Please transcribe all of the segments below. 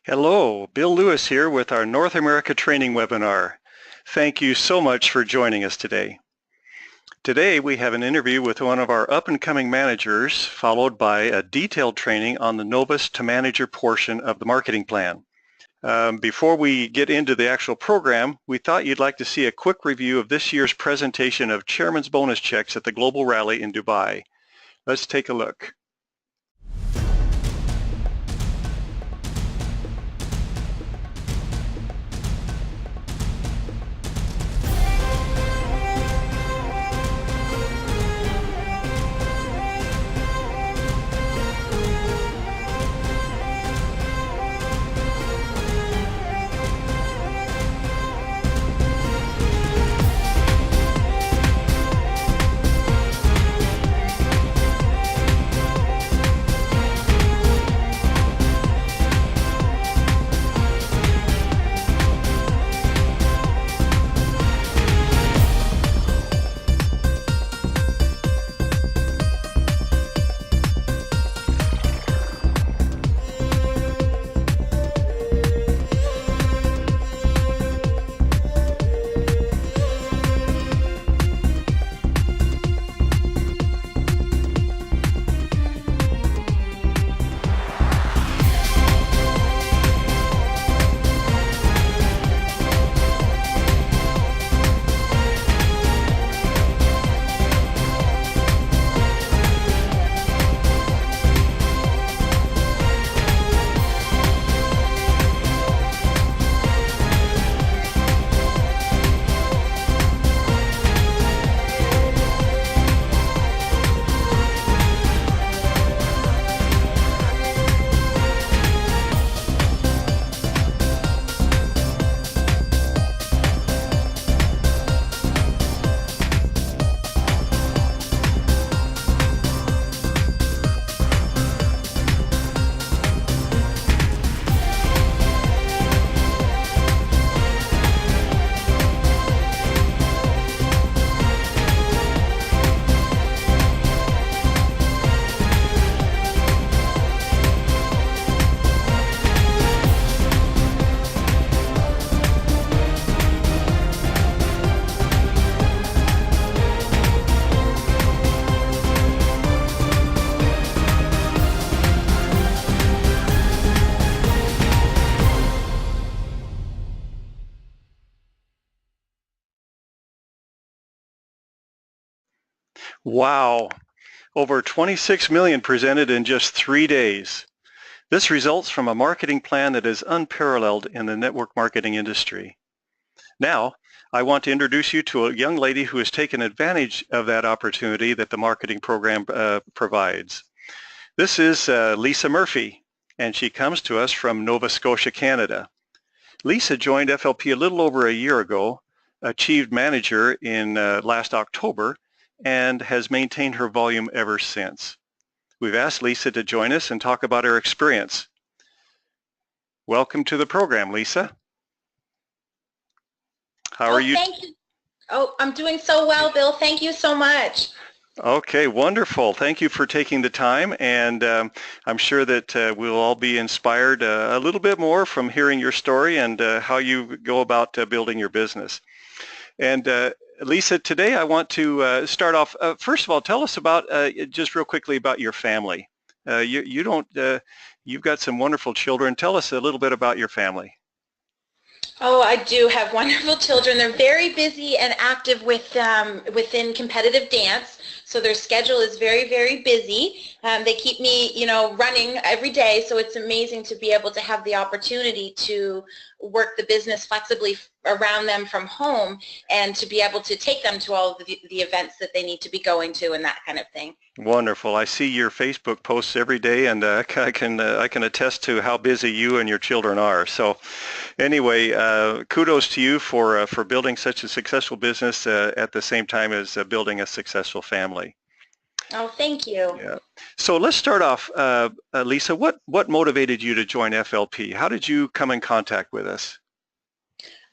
Hello, Bill Lewis here with our North America training webinar. Thank you so much for joining us today. Today we have an interview with one of our up-and-coming managers, followed by a detailed training on the Novus to Manager portion of the marketing plan. Before we get into the actual program, we thought you'd like to see a quick review of this year's presentation of Chairman's Bonus Checks at the Global Rally in Dubai. Let's take a look. Wow, over 26 million presented in just 3 days. This results from a marketing plan that is unparalleled in the network marketing industry. Now, I want to introduce you to a young lady who has taken advantage of that opportunity that the marketing program provides. This is Lisa Murphy, and she comes to us from Nova Scotia, Canada. Lisa joined FLP a little over a year ago, achieved manager in last October, and has maintained her volume ever since. We've asked Lisa to join us and talk about her experience. Welcome to the program, Lisa. How are you? Thank you. Oh, I'm doing so well, Bill. Thank you so much. Okay, wonderful. Thank you for taking the time, and I'm sure that we'll all be inspired a little bit more from hearing your story and how you go about building your business. And Lisa, today I want to start off, first of all, tell us about, just real quickly about your family. You've got some wonderful children. Tell us a little bit about your family. Oh, I do have wonderful children. They're very busy and active within competitive dance, so their schedule is very, very busy. They keep me, running every day, so it's amazing to be able to have the opportunity to work the business flexibly around them from home and to be able to take them to all of the events that they need to be going to and that kind of thing. Wonderful. I see your Facebook posts every day, and I can attest to how busy you and your children are. So anyway, kudos to you for building such a successful business at the same time as building a successful family. Oh, thank you. Yeah. So let's start off, Lisa, what motivated you to join FLP? How did you come in contact with us?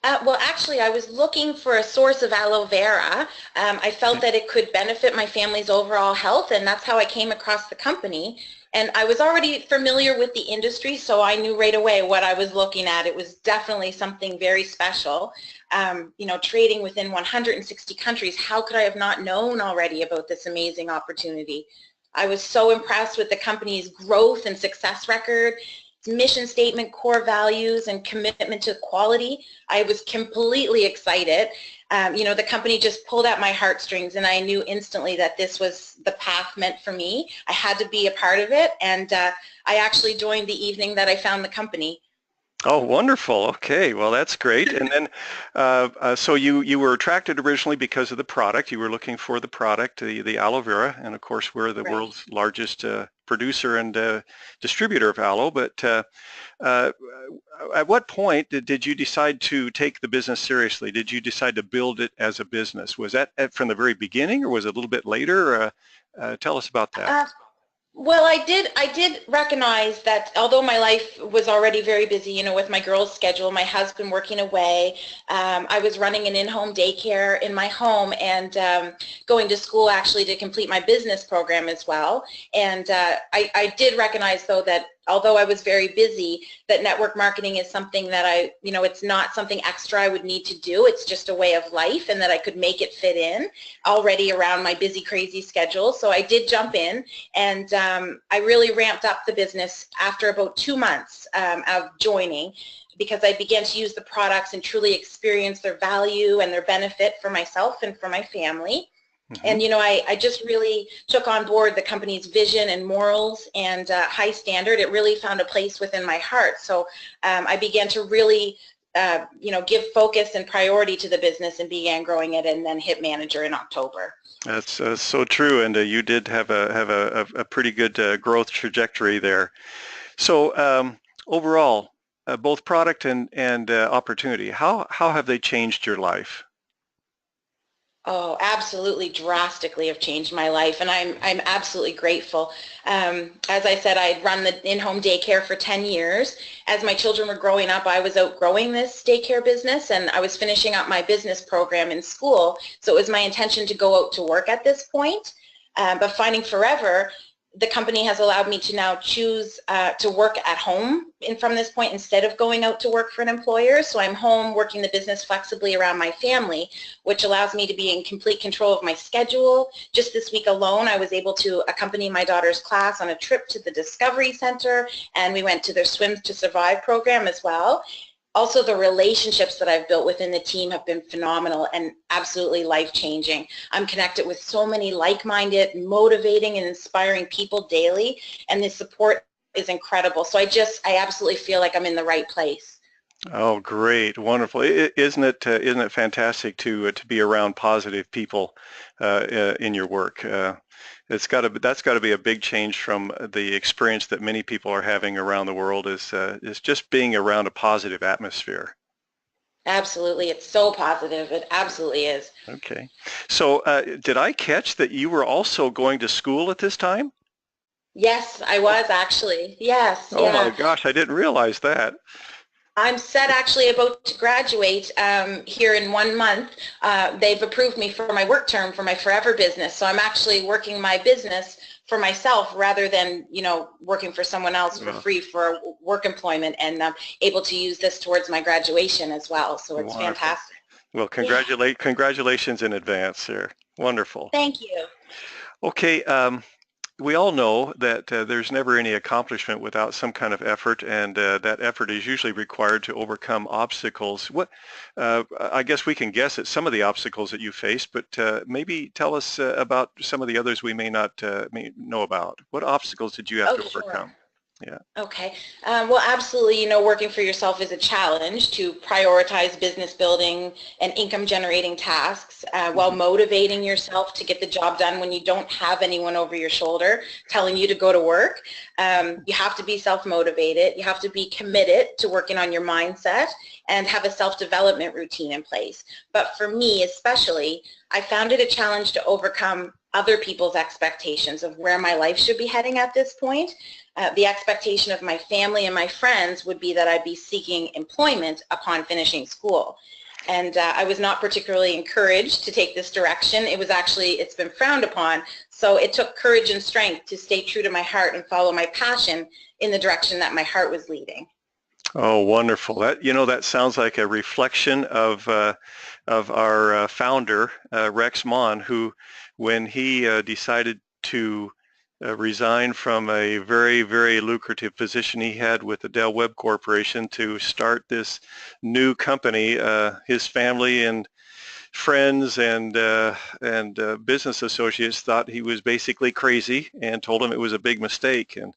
Well, actually, I was looking for a source of aloe vera. I felt that it could benefit my family's overall health, and that's how I came across the company. And I was already familiar with the industry, so I knew right away what I was looking at. It was definitely something very special. Trading within 160 countries, how could I have not known already about this amazing opportunity? I was so impressed with the company's growth and success record, its mission statement, core values, and commitment to quality. I was completely excited. The company just pulled at my heartstrings, and I knew instantly that this was the path meant for me. I had to be a part of it, and I actually joined the evening that I found the company. Oh, wonderful. Okay, well, that's great. And then, so you were attracted originally because of the product. You were looking for the product, the aloe vera, and of course, we're the Right. world's largest producer and distributor of aloe. But at what point did you decide to take the business seriously? Did you decide to build it as a business? Was that from the very beginning, or was it a little bit later? Tell us about that. Well, I did recognize that although my life was already very busy, with my girls' schedule, my husband working away, I was running an in-home daycare in my home and going to school actually to complete my business program as well. And I did recognize, though, that although I was very busy, that network marketing is something that it's not something extra I would need to do. It's just a way of life, and that I could make it fit in already around my busy, crazy schedule. So I did jump in, and I really ramped up the business after about 2 months of joining, because I began to use the products and truly experience their value and their benefit for myself and for my family. And, I just really took on board the company's vision and morals and high standard. It really found a place within my heart. So I began to really, give focus and priority to the business and began growing it, and then hit manager in October. That's so true, and you did have a pretty good growth trajectory there. So overall, both product and opportunity, how have they changed your life? Oh, absolutely, drastically have changed my life, and I'm absolutely grateful. As I said, I had run the in-home daycare for 10 years. As my children were growing up, I was outgrowing this daycare business, and I was finishing up my business program in school, so it was my intention to go out to work at this point. But finding Forever, the company has allowed me to now choose to work at home from this point instead of going out to work for an employer. So I'm home working the business flexibly around my family, which allows me to be in complete control of my schedule. Just this week alone, I was able to accompany my daughter's class on a trip to the Discovery Center, and we went to their Swim to Survive program as well. Also, the relationships that I've built within the team have been phenomenal and absolutely life-changing. I'm connected with so many like-minded, motivating, and inspiring people daily, and the support is incredible. So I absolutely feel like I'm in the right place. Oh, great, wonderful! Isn't it fantastic to be around positive people in your work? That's got to be a big change from the experience that many people are having around the world. Is just being around a positive atmosphere. Absolutely, it's so positive. It absolutely is. Okay, so did I catch that you were also going to school at this time? Yes, I was actually. Yes, Oh my yeah. gosh, I didn't realize that. I'm set actually about to graduate here in 1 month. They've approved me for my work term for my Forever business. So I'm actually working my business for myself rather than, working for someone else for free for work employment, and able to use this towards my graduation as well. So it's Wonderful. fantastic. Well, congratulations in advance here. Wonderful. Thank you. Okay, we all know that there's never any accomplishment without some kind of effort, and that effort is usually required to overcome obstacles. I guess we can guess at some of the obstacles that you faced, but maybe tell us about some of the others we may not may know about. What obstacles did you have to overcome? Sure. Yeah. Okay. Well, absolutely, working for yourself is a challenge to prioritize business building and income generating tasks while motivating yourself to get the job done when you don't have anyone over your shoulder telling you to go to work. You have to be self-motivated. You have to be committed to working on your mindset and have a self-development routine in place. But for me especially, I found it a challenge to overcome other people's expectations of where my life should be heading at this point. The expectation of my family and my friends would be that I'd be seeking employment upon finishing school. and I was not particularly encouraged to take this direction. It's been frowned upon. So it took courage and strength to stay true to my heart and follow my passion in the direction that my heart was leading. Oh, wonderful. That sounds like a reflection of our founder, Rex Mon, who, when he decided to resign from a very, very lucrative position he had with the Dell Web Corporation to start this new company, his family and friends and business associates thought he was basically crazy and told him it was a big mistake. And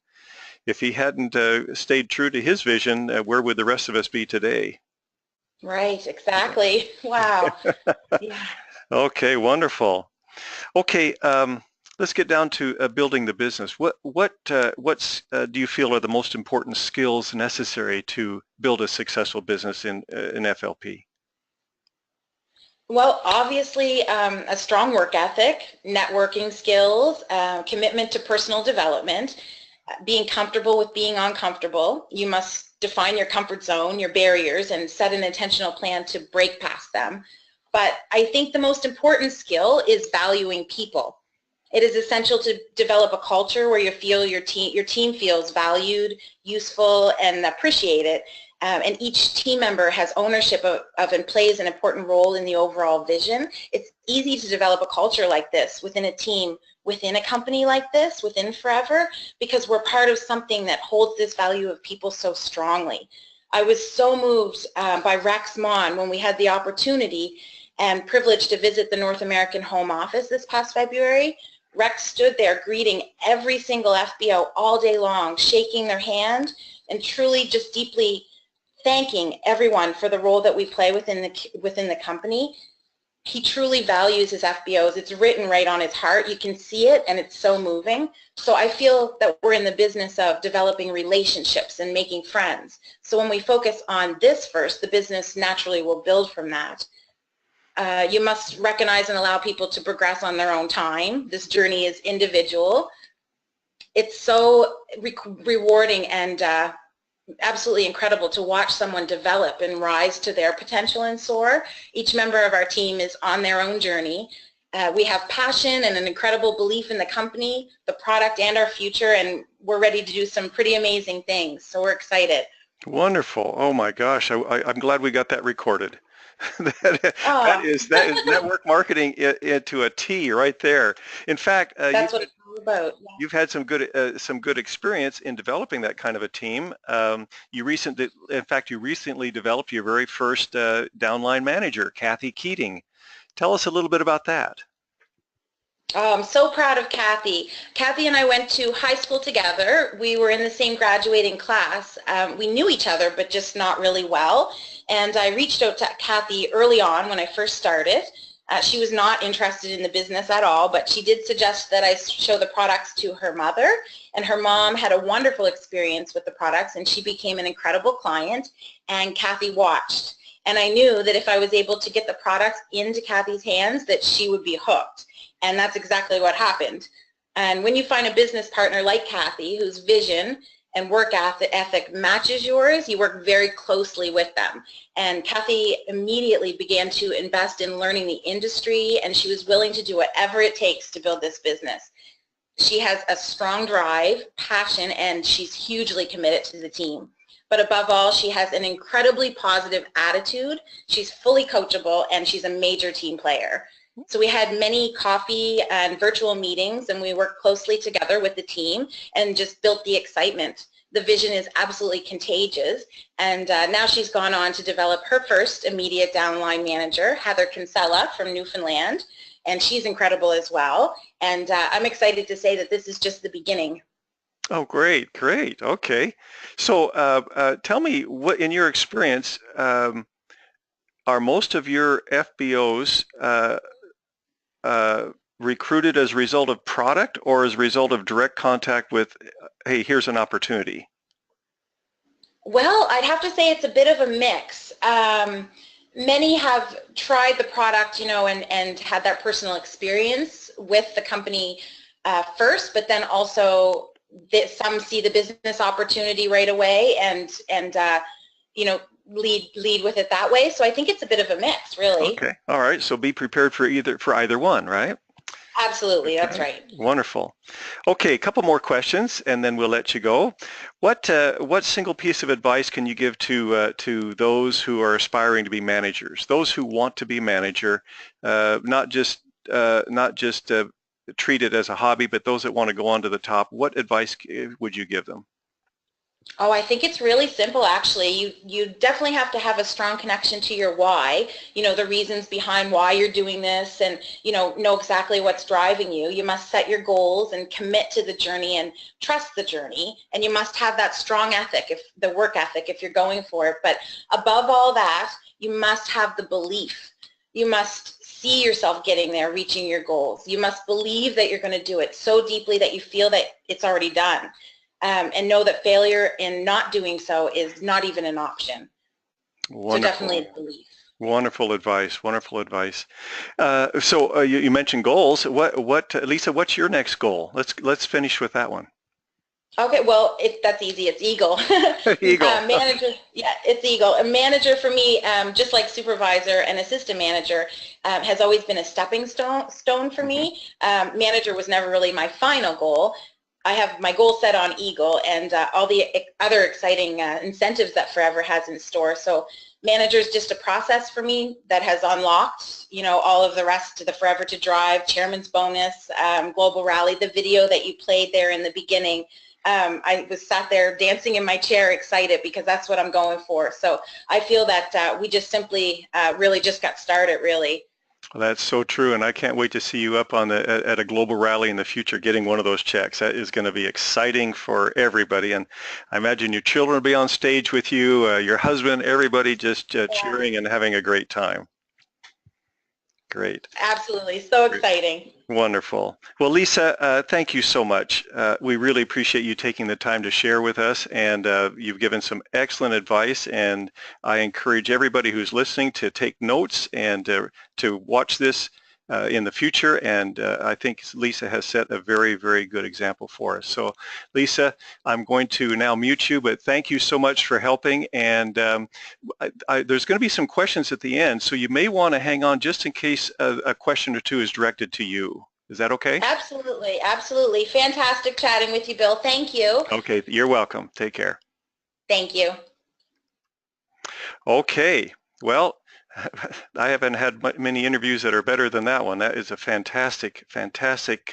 if he hadn't stayed true to his vision, where would the rest of us be today? Right, exactly. Wow. Yeah. Okay, wonderful. Okay, let's get down to building the business. What do you feel are the most important skills necessary to build a successful business in FLP? Well, obviously, a strong work ethic, networking skills, commitment to personal development, being comfortable with being uncomfortable. You must define your comfort zone, your barriers, and set an intentional plan to break past them. But I think the most important skill is valuing people. It is essential to develop a culture where you feel your team feels valued, useful, and appreciated. And each team member has ownership of and plays an important role in the overall vision. It's easy to develop a culture like this within a team, within a company like this, within Forever, because we're part of something that holds this value of people so strongly. I was so moved by Rex Mon when we had the opportunity and privilege to visit the North American Home Office this past February. Rex stood there greeting every single FBO all day long, shaking their hand and truly just deeply thanking everyone for the role that we play within the company. He truly values his FBOs. It's written right on his heart. You can see it, and it's so moving. So I feel that we're in the business of developing relationships and making friends. So when we focus on this first, the business naturally will build from that. You must recognize and allow people to progress on their own time. This journey is individual. It's so rewarding and absolutely incredible to watch someone develop and rise to their potential and soar. Each member of our team is on their own journey. We have passion and an incredible belief in the company, the product, and our future, and we're ready to do some pretty amazing things. So we're excited. Wonderful. Oh my gosh, I'm glad we got that recorded. that is network marketing into a T right there. In fact, that's what it's all about. Yeah. You've had some good experience in developing that kind of a team. You recently developed your very first downline manager, Kathy Keating. Tell us a little bit about that. Oh, I'm so proud of Kathy. Kathy and I went to high school together. We were in the same graduating class. We knew each other, but just not really well. And I reached out to Kathy early on when I first started. She was not interested in the business at all, but she did suggest that I show the products to her mother. And her mom had a wonderful experience with the products, and she became an incredible client. And Kathy watched. And I knew that if I was able to get the products into Kathy's hands, that she would be hooked. And that's exactly what happened. And when you find a business partner like Kathy, whose vision and work ethic matches yours, you work very closely with them. And Kathy immediately began to invest in learning the industry, and she was willing to do whatever it takes to build this business. She has a strong drive, passion, and she's hugely committed to the team. But above all, she has an incredibly positive attitude. She's fully coachable, and she's a major team player. So we had many coffee and virtual meetings, and we worked closely together with the team and just built the excitement. The vision is absolutely contagious, and now she's gone on to develop her first immediate downline manager, Heather Kinsella from Newfoundland, and she's incredible as well. And I'm excited to say that this is just the beginning. Oh, great, great. Okay. So tell me, what, in your experience, are most of your FBOs recruited as a result of product or as a result of direct contact with, hey, here's an opportunity? Well, I'd have to say it's a bit of a mix. Many have tried the product, and had that personal experience with the company first, but then also some see the business opportunity right away, and lead with it that way. So I think it's a bit of a mix, really. Okay. All right. So be prepared for either one, right? Absolutely. That's right. Wonderful. Okay, a couple more questions, and then we'll let you go. What single piece of advice can you give to those who are aspiring to be managers, those who want to be manager, not just treat it as a hobby, but those that want to go on to the top? What advice would you give them? Oh, I think it's really simple, actually. You definitely have to have a strong connection to your why, the reasons behind why you're doing this, and, know exactly what's driving you. You must set your goals and commit to the journey and trust the journey. And you must have that strong ethic, the work ethic, if you're going for it. But above all that, you must have the belief. You must see yourself getting there, reaching your goals. You must believe that you're going to do it so deeply that you feel that it's already done. And know that failure in not doing so is not even an option. Wonderful. So definitely belief. Wonderful advice. Wonderful advice. So you mentioned goals. Lisa? What's your next goal? Let's finish with that one. Okay. Well, that's easy. It's Eagle. Eagle. Manager. Yeah, it's Eagle. A manager for me, just like supervisor and assistant manager, has always been a stepping stone for me. Manager was never really my final goal. I have my goal set on Eagle and all the other exciting incentives that Forever has in store. So manager is just a process for me that has unlocked, all of the rest of the Forever to Drive, Chairman's Bonus, Global Rally, the video that you played there in the beginning. I was sat there dancing in my chair excited because that's what I'm going for. So I feel that we just simply really just got started, really. Well, that's so true, and I can't wait to see you up at a global rally in the future getting one of those checks. That is going to be exciting for everybody, and I imagine your children will be on stage with you, your husband, everybody just cheering and having a great time. Great. Absolutely. So exciting. Wonderful. Well, Lisa, thank you so much. We really appreciate you taking the time to share with us, and you've given some excellent advice, and I encourage everybody who's listening to take notes and to watch this in the future, and I think Lisa has set a very, very good example for us. So, Lisa, I'm going to now mute you, but thank you so much for helping, and there's going to be some questions at the end, so you may want to hang on just in case a question or two is directed to you. Is that okay? Absolutely, absolutely. Fantastic chatting with you, Bill. Thank you. Okay, you're welcome. Take care. Thank you. Okay, well, I haven't had many interviews that are better than that one. That is a fantastic, fantastic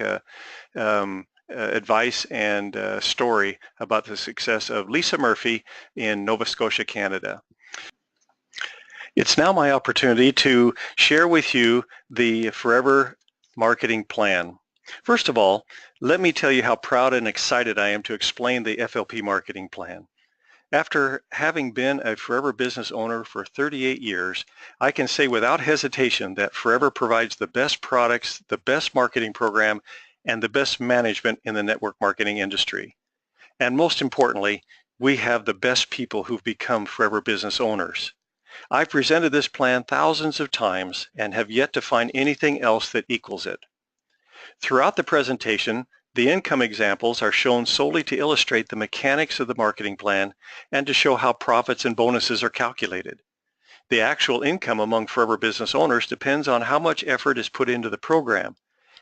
advice and story about the success of Lisa Murphy in Nova Scotia, Canada. It's now my opportunity to share with you the Forever Marketing Plan. First of all, let me tell you how proud and excited I am to explain the FLP Marketing Plan. After having been a Forever business owner for 38 years, I can say without hesitation that Forever provides the best products, the best marketing program, and the best management in the network marketing industry. And most importantly, we have the best people who've become Forever business owners. I've presented this plan thousands of times and have yet to find anything else that equals it. Throughout the presentation, the income examples are shown solely to illustrate the mechanics of the marketing plan and to show how profits and bonuses are calculated. The actual income among Forever business owners depends on how much effort is put into the program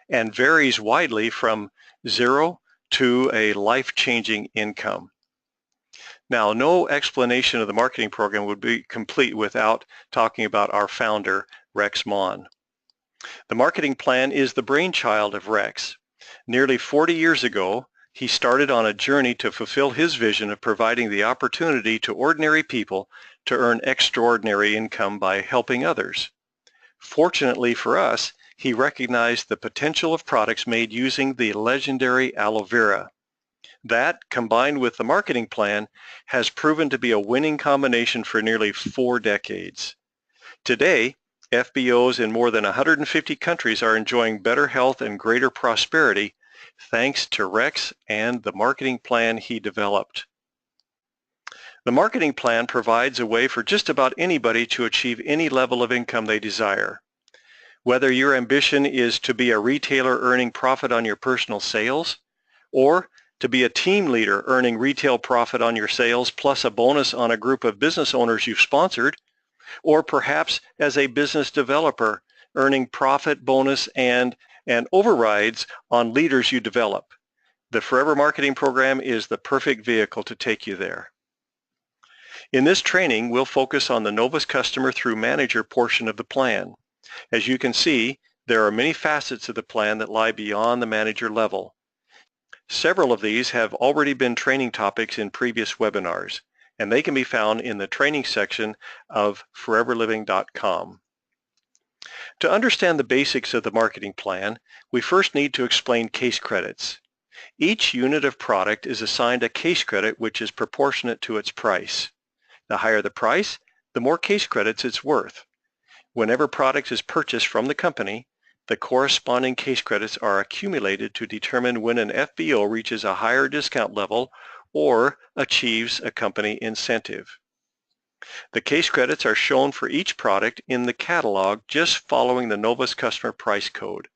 and varies widely from zero to a life-changing income. Now, no explanation of the marketing program would be complete without talking about our founder, Rex Maughan. The marketing plan is the brainchild of Rex. Nearly 40 years ago, he started on a journey to fulfill his vision of providing the opportunity to ordinary people to earn extraordinary income by helping others. Fortunately for us, he recognized the potential of products made using the legendary aloe vera. That, combined with the marketing plan, has proven to be a winning combination for nearly 4 decades. Today, FBOs in more than 150 countries are enjoying better health and greater prosperity thanks to Rex and the marketing plan he developed. The marketing plan provides a way for just about anybody to achieve any level of income they desire. Whether your ambition is to be a retailer earning profit on your personal sales, or to be a team leader earning retail profit on your sales plus a bonus on a group of business owners you've sponsored, or perhaps as a business developer earning profit, bonus, and overrides on leaders you develop. The Forever Marketing Program is the perfect vehicle to take you there. In this training, we'll focus on the Novus Customer through Manager portion of the plan. As you can see, there are many facets of the plan that lie beyond the manager level. Several of these have already been training topics in previous webinars, and they can be found in the training section of foreverliving.com. To understand the basics of the marketing plan, we first need to explain case credits. Each unit of product is assigned a case credit which is proportionate to its price. The higher the price, the more case credits it's worth. Whenever product is purchased from the company, the corresponding case credits are accumulated to determine when an FBO reaches a higher discount level or achieves a company incentive. The case credits are shown for each product in the catalog just following the Novus Customer Price Code.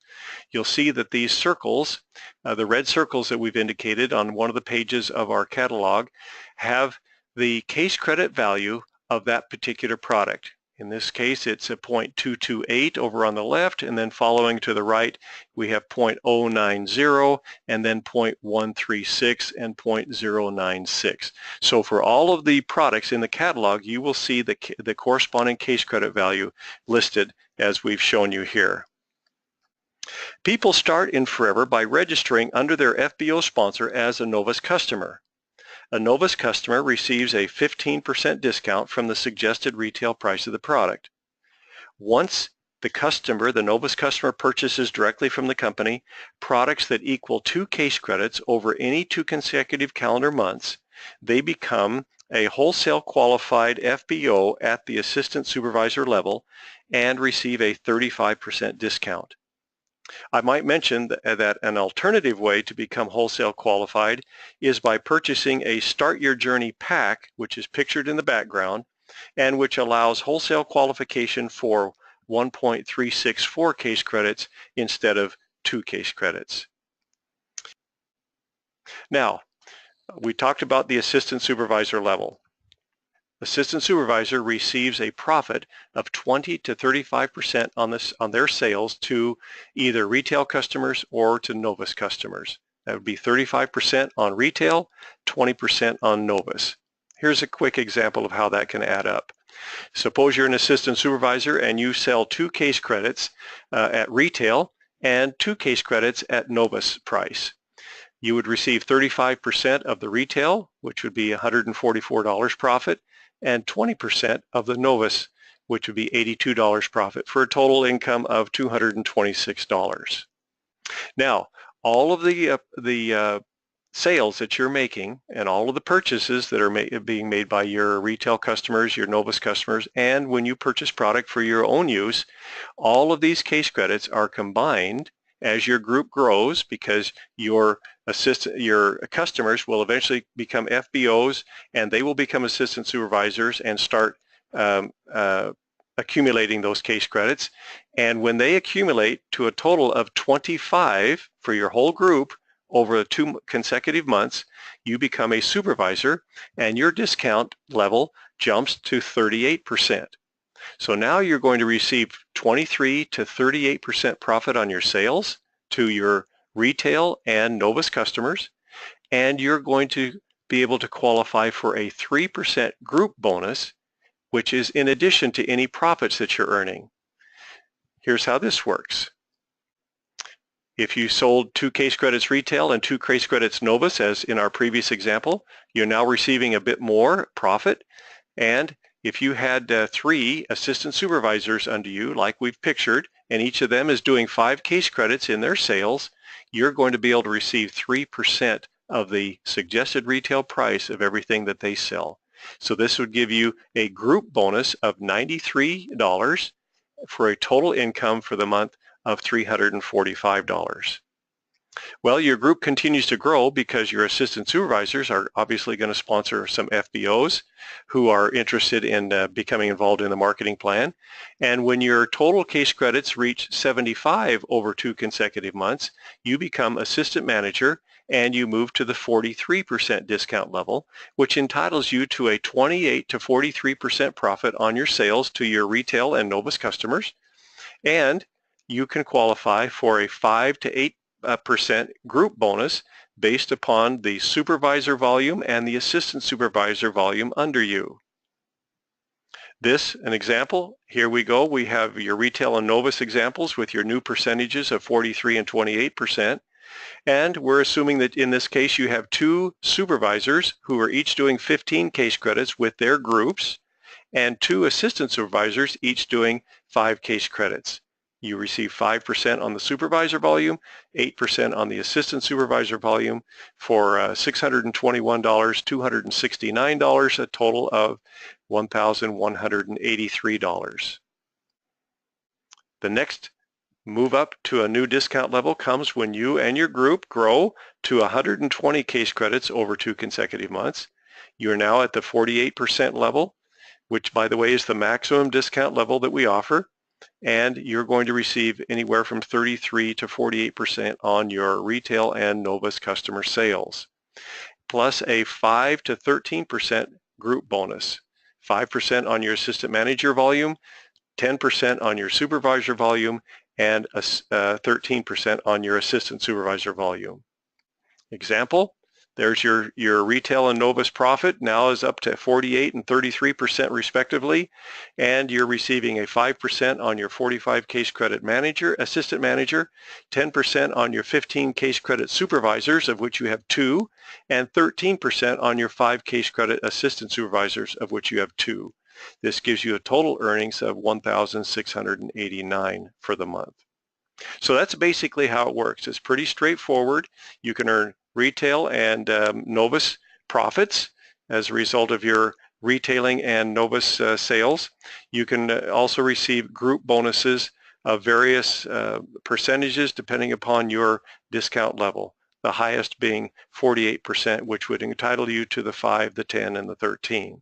You'll see that these circles, the red circles that we've indicated on one of the pages of our catalog, have the case credit value of that particular product. In this case, it's a 0.228 over on the left, and then following to the right, we have 0.090, and then 0.136 and 0.096. So for all of the products in the catalog, you will see the corresponding case credit value listed as we've shown you here. People start in Forever by registering under their FBO sponsor as a Novus customer. A Novus customer receives a 15% discount from the suggested retail price of the product. Once the Novus customer purchases directly from the company products that equal 2 case credits over any 2 consecutive calendar months, they become a wholesale qualified FBO at the assistant supervisor level and receive a 35% discount. I might mention that an alternative way to become wholesale qualified is by purchasing a Start Your Journey pack, which is pictured in the background, and which allows wholesale qualification for 1.364 case credits instead of 2 case credits. Now, we talked about the assistant supervisor level. Assistant supervisor receives a profit of 20 to 35% on their sales to either retail customers or to Novus customers. That would be 35% on retail, 20% on Novus. Here's a quick example of how that can add up. Suppose you're an assistant supervisor and you sell 2 case credits at retail and 2 case credits at Novus price. You would receive 35% of the retail, which would be $144 profit, and 20% of the Novus, which would be $82 profit, for a total income of $226. Now, all of the sales that you're making and all of the purchases that are being made by your retail customers, your Novus customers, and when you purchase product for your own use, all of these case credits are combined as your group grows, because your customers will eventually become FBOs and they will become assistant supervisors and start accumulating those case credits. And when they accumulate to a total of 25 for your whole group over 2 consecutive months, you become a supervisor and your discount level jumps to 38%. So now you're going to receive 23 to 38% profit on your sales to your retail and Novus customers, and you're going to be able to qualify for a 3% group bonus, which is in addition to any profits that you're earning. Here's how this works. If you sold 2 case credits retail and 2 case credits Novus, as in our previous example, you're now receiving a bit more profit. And if you had 3 assistant supervisors under you, like we've pictured, and each of them is doing 5 case credits in their sales, you're going to be able to receive 3% of the suggested retail price of everything that they sell. So this would give you a group bonus of $93 for a total income for the month of $345. Well, your group continues to grow because your assistant supervisors are obviously going to sponsor some FBOs who are interested in becoming involved in the marketing plan. And when your total case credits reach 75 over 2 consecutive months, you become assistant manager and you move to the 43% discount level, which entitles you to a 28 to 43% profit on your sales to your retail and Novus customers, and you can qualify for a 5 to 8% group bonus based upon the supervisor volume and the assistant supervisor volume under you. This, an example, here we go. We have your retail and Novus examples with your new percentages of 43 and 28%. And we're assuming that in this case you have 2 supervisors who are each doing 15 case credits with their groups, and 2 assistant supervisors each doing 5 case credits. You receive 5% on the supervisor volume, 8% on the assistant supervisor volume for $621, $269, a total of $1,183. The next move up to a new discount level comes when you and your group grow to 120 case credits over 2 consecutive months. You are now at the 48% level, which by the way is the maximum discount level that we offer, and you're going to receive anywhere from 33 to 48% on your retail and Novus customer sales, plus a 5 to 13% group bonus, 5% on your assistant manager volume, 10% on your supervisor volume, and 13% on your assistant supervisor volume. Example, there's your retail and Novus profit now is up to 48 and 33% respectively, and you're receiving a 5% on your 45 case credit assistant manager, 10% on your 15 case credit supervisors, of which you have 2, and 13% on your 5 case credit assistant supervisors, of which you have 2. This gives you a total earnings of $1,689 for the month. So that's basically how it works. It's pretty straightforward. You can earn retail and Novus profits as a result of your retailing and Novus sales. You can also receive group bonuses of various percentages depending upon your discount level, the highest being 48%, which would entitle you to the 5, the 10, and the 13.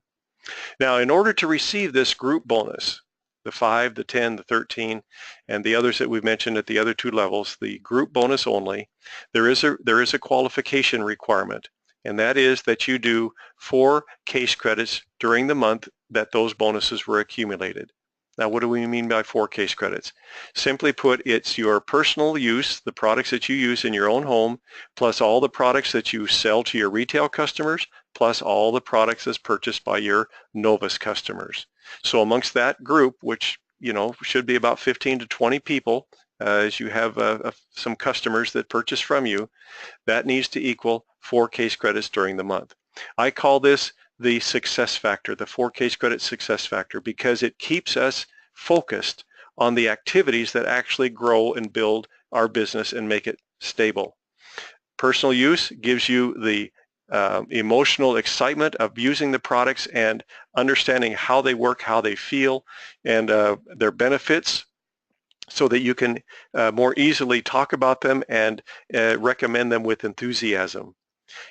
Now, in order to receive this group bonus, the 5, the 10, the 13, and the others that we've mentioned at the other 2 levels, the group bonus only, there is a qualification requirement, and that is that you do 4 case credits during the month that those bonuses were accumulated. Now, what do we mean by 4 case credits? Simply put, it's your personal use, the products that you use in your own home, plus all the products that you sell to your retail customers, plus all the products that's purchased by your Novus customers. So amongst that group, which should be about 15 to 20 people, as you have some customers that purchase from you, that needs to equal 4 case credits during the month. I call this the success factor, the 4 case credit success factor, because it keeps us focused on the activities that actually grow and build our business and make it stable. Personal use gives you the emotional excitement of using the products and understanding how they work, how they feel, and their benefits, so that you can more easily talk about them and recommend them with enthusiasm.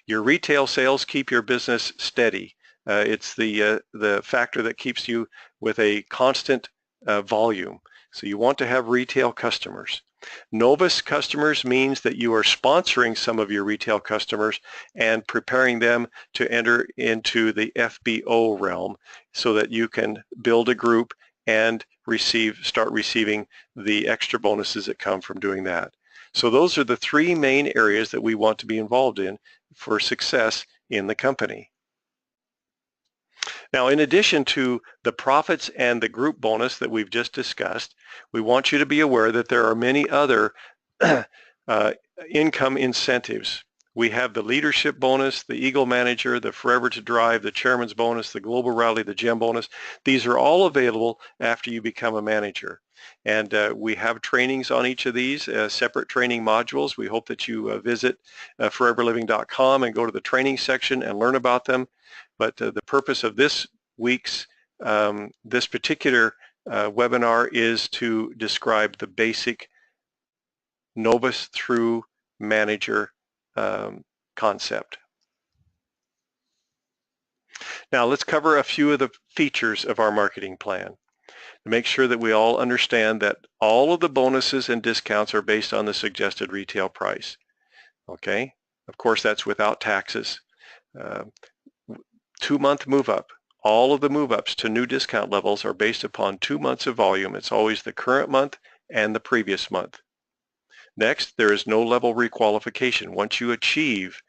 Your retail sales keep your business steady. It's the factor that keeps you with a constant volume. So you want to have retail customers. Novus customers means that you are sponsoring some of your retail customers and preparing them to enter into the FBO realm so that you can build a group and start receiving the extra bonuses that come from doing that. So those are the 3 main areas that we want to be involved in for success in the company. Now, in addition to the profits and the group bonus that we've just discussed, we want you to be aware that there are many other income incentives. We have the leadership bonus, the Eagle Manager, the Forever to Drive, the Chairman's bonus, the Global Rally, the GEM bonus. These are all available after you become a manager. And we have trainings on each of these, separate training modules. We hope that you visit foreverliving.com and go to the training section and learn about them. But the purpose of this week's, this particular webinar is to describe the basic Novus through manager concept. Now let's cover a few of the features of our marketing plan to make sure that we all understand that all of the bonuses and discounts are based on the suggested retail price. Okay, Of course, that's without taxes. 2-month move up. All of the move ups to new discount levels are based upon 2 months of volume. It's always the current month and the previous month. Next, there is no level requalification. Once you achieve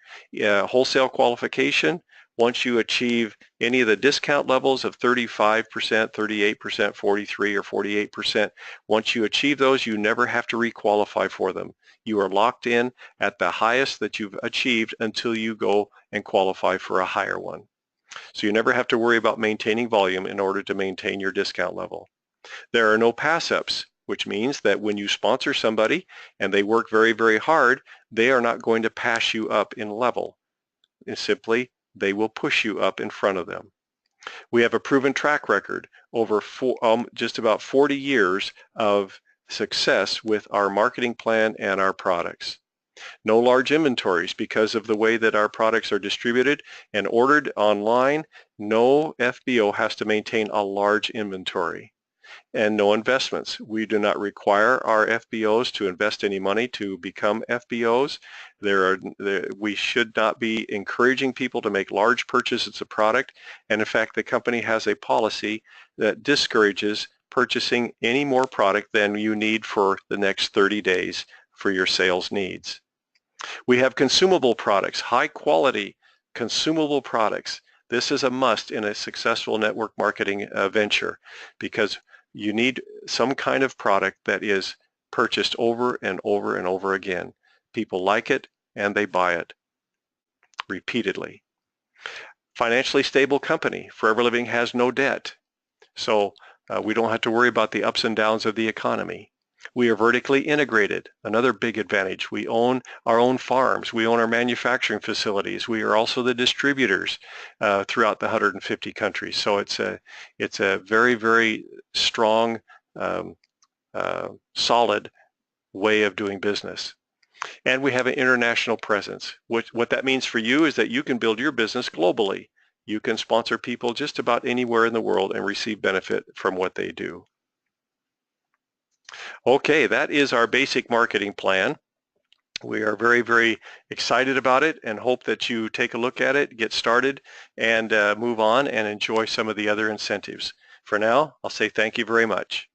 wholesale qualification, once you achieve any of the discount levels of 35%, 38%, 43 or 48%, once you achieve those, you never have to requalify for them. You are locked in at the highest that you've achieved until you go and qualify for a higher one. So you never have to worry about maintaining volume in order to maintain your discount level. There are no pass-ups, which means that when you sponsor somebody and they work very, very hard, they are not going to pass you up in level. It's simply, they will push you up in front of them. We have a proven track record over just about 40 years of success with our marketing plan and our products. No large inventories because of the way that our products are distributed and ordered online. No FBO has to maintain a large inventory. And no investments. We do not require our FBOs to invest any money to become FBOs. We should not be encouraging people to make large purchases of product. And in fact, the company has a policy that discourages purchasing any more product than you need for the next 30 days for your sales needs. We have consumable products, high quality consumable products. This is a must in a successful network marketing venture because you need some kind of product that is purchased over and over and over again. People like it and they buy it repeatedly. Financially stable company. Forever Living has no debt. So we don't have to worry about the ups and downs of the economy. We are vertically integrated, another big advantage. We own our own farms. We own our manufacturing facilities. We are also the distributors throughout the 150 countries. So it's a very, very strong, solid way of doing business. And we have an international presence. What that means for you is that you can build your business globally. You can sponsor people just about anywhere in the world and receive benefit from what they do. Okay, that is our basic marketing plan. We are very, very excited about it and hope that you take a look at it, get started, and move on and enjoy some of the other incentives. For now, I'll say thank you very much.